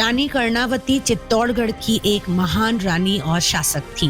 रानी कर्णावती चित्तौड़गढ़ की एक महान रानी और शासक थी।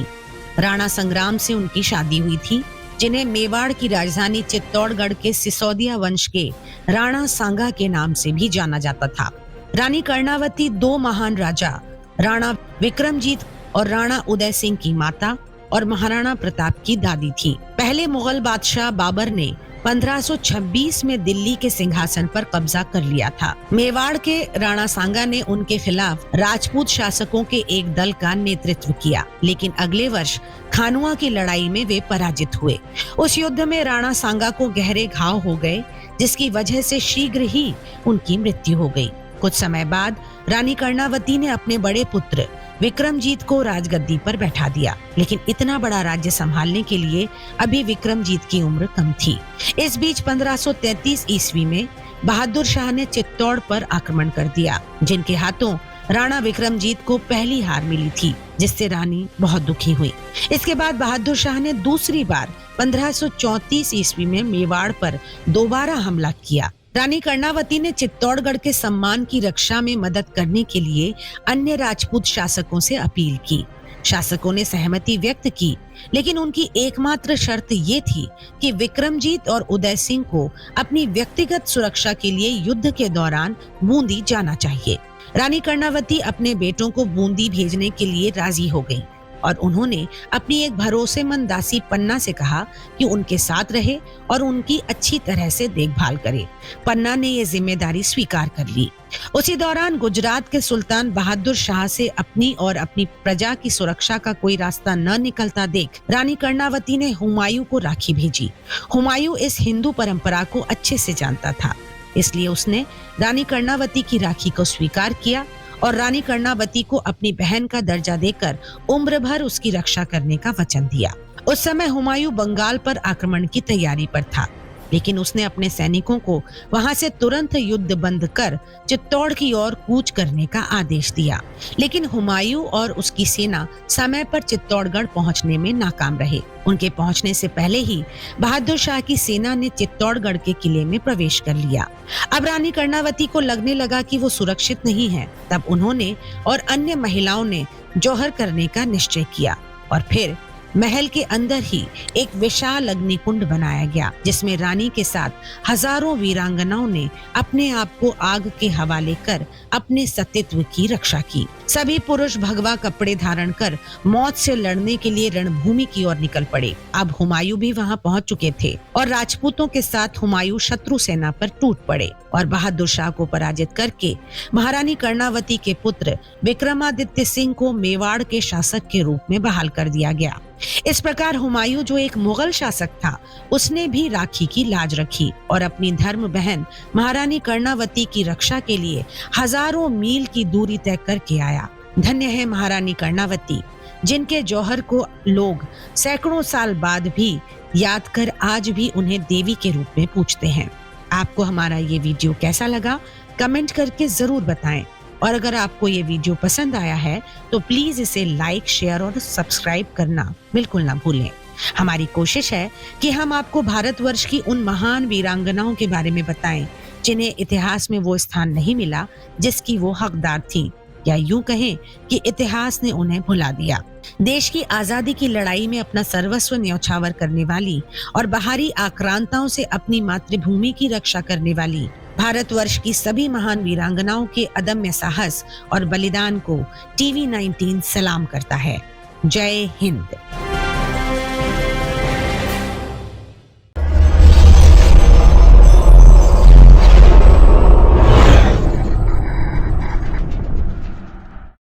राणा संग्राम से उनकी शादी हुई थी, जिन्हें मेवाड़ की राजधानी चित्तौड़गढ़ के सिसोदिया वंश के राणा सांगा के नाम से भी जाना जाता था। रानी कर्णावती दो महान राजा राणा विक्रमजीत और राणा उदय सिंह की माता और महाराणा प्रताप की दादी थी। पहले मुगल बादशाह बाबर ने 1526 में दिल्ली के सिंहासन पर कब्जा कर लिया था। मेवाड़ के राणा सांगा ने उनके खिलाफ राजपूत शासकों के एक दल का नेतृत्व किया, लेकिन अगले वर्ष खानुआ की लड़ाई में वे पराजित हुए। उस युद्ध में राणा सांगा को गहरे घाव हो गए, जिसकी वजह से शीघ्र ही उनकी मृत्यु हो गई। कुछ समय बाद रानी कर्णावती ने अपने बड़े पुत्र विक्रमजीत को राजगद्दी पर बैठा दिया, लेकिन इतना बड़ा राज्य संभालने के लिए अभी विक्रमजीत की उम्र कम थी। इस बीच 1533 ईस्वी में बहादुर शाह ने चित्तौड़ पर आक्रमण कर दिया, जिनके हाथों राणा विक्रमजीत को पहली हार मिली थी, जिससे रानी बहुत दुखी हुई। इसके बाद बहादुर शाह ने दूसरी बार 1534 ईस्वी में मेवाड़ पर दोबारा हमला किया। रानी कर्णावती ने चित्तौड़गढ़ के सम्मान की रक्षा में मदद करने के लिए अन्य राजपूत शासकों से अपील की। शासकों ने सहमति व्यक्त की, लेकिन उनकी एकमात्र शर्त ये थी कि विक्रमजीत और उदय सिंह को अपनी व्यक्तिगत सुरक्षा के लिए युद्ध के दौरान बूंदी जाना चाहिए। रानी कर्णावती अपने बेटों को बूंदी भेजने के लिए राजी हो गई और उन्होंने अपनी एक भरोसेमंद दासी पन्ना से कहा कि उनके साथ रहे और उनकी अच्छी तरह से देखभाल करे। पन्ना ने ये जिम्मेदारी स्वीकार कर ली। उसी दौरान गुजरात के सुल्तान बहादुर शाह से अपनी और अपनी प्रजा की सुरक्षा का कोई रास्ता न निकलता देख रानी कर्णावती ने हुमायूं को राखी भेजी। हुमायूं इस हिंदू परंपरा को अच्छे से जानता था, इसलिए उसने रानी कर्णावती की राखी को स्वीकार किया और रानी कर्णावती को अपनी बहन का दर्जा देकर उम्र भर उसकी रक्षा करने का वचन दिया। उस समय हुमायूं बंगाल पर आक्रमण की तैयारी पर था, लेकिन उसने अपने सैनिकों को वहां से तुरंत युद्ध बंद कर चित्तौड़ की ओर कूच करने का आदेश दिया। लेकिन हुमायूं और उसकी सेना समय पर चित्तौड़गढ़ पहुंचने में नाकाम रहे। उनके पहुंचने से पहले ही बहादुर शाह की सेना ने चित्तौड़गढ़ के किले में प्रवेश कर लिया। अब रानी कर्णावती को लगने लगा कि वो सुरक्षित नहीं है। तब उन्होंने और अन्य महिलाओं ने जौहर करने का निश्चय किया और फिर महल के अंदर ही एक विशाल अग्निकुंड बनाया गया, जिसमें रानी के साथ हजारों वीरांगनाओं ने अपने आप को आग के हवाले कर अपने सतीत्व की रक्षा की। सभी पुरुष भगवा कपड़े धारण कर मौत से लड़ने के लिए रणभूमि की ओर निकल पड़े। अब हुमायूं भी वहां पहुंच चुके थे और राजपूतों के साथ हुमायूं शत्रु सेना पर टूट पड़े और बहादुर शाह को पराजित करके महारानी कर्णावती के पुत्र विक्रमादित्य सिंह को मेवाड़ के शासक के रूप में बहाल कर दिया गया। इस प्रकार हुमायूं, जो एक मुगल शासक था, उसने भी राखी की लाज रखी और अपनी धर्म बहन महारानी कर्णावती की रक्षा के लिए हजारों मील की दूरी तय करके आया। धन्य है महारानी कर्णावती, जिनके जौहर को लोग सैकड़ों साल बाद भी याद कर आज भी उन्हें देवी के रूप में पूजते हैं। आपको हमारा ये वीडियो कैसा लगा, कमेंट करके जरूर बताएं। और अगर आपको ये वीडियो पसंद आया है तो प्लीज इसे लाइक, शेयर और सब्सक्राइब करना बिल्कुल ना भूलें। हमारी कोशिश है कि हम आपको भारतवर्ष की उन महान वीरांगनाओं के बारे में बताएं, जिन्हें इतिहास में वो स्थान नहीं मिला जिसकी वो हकदार थी, या यूं कहें कि इतिहास ने उन्हें भुला दिया। देश की आजादी की लड़ाई में अपना सर्वस्व न्यौछावर करने वाली और बाहरी आक्रांताओं से अपनी मातृभूमि की रक्षा करने वाली भारतवर्ष की सभी महान वीरांगनाओं के अदम्य साहस और बलिदान को TV19 सलाम करता है। जय हिंद।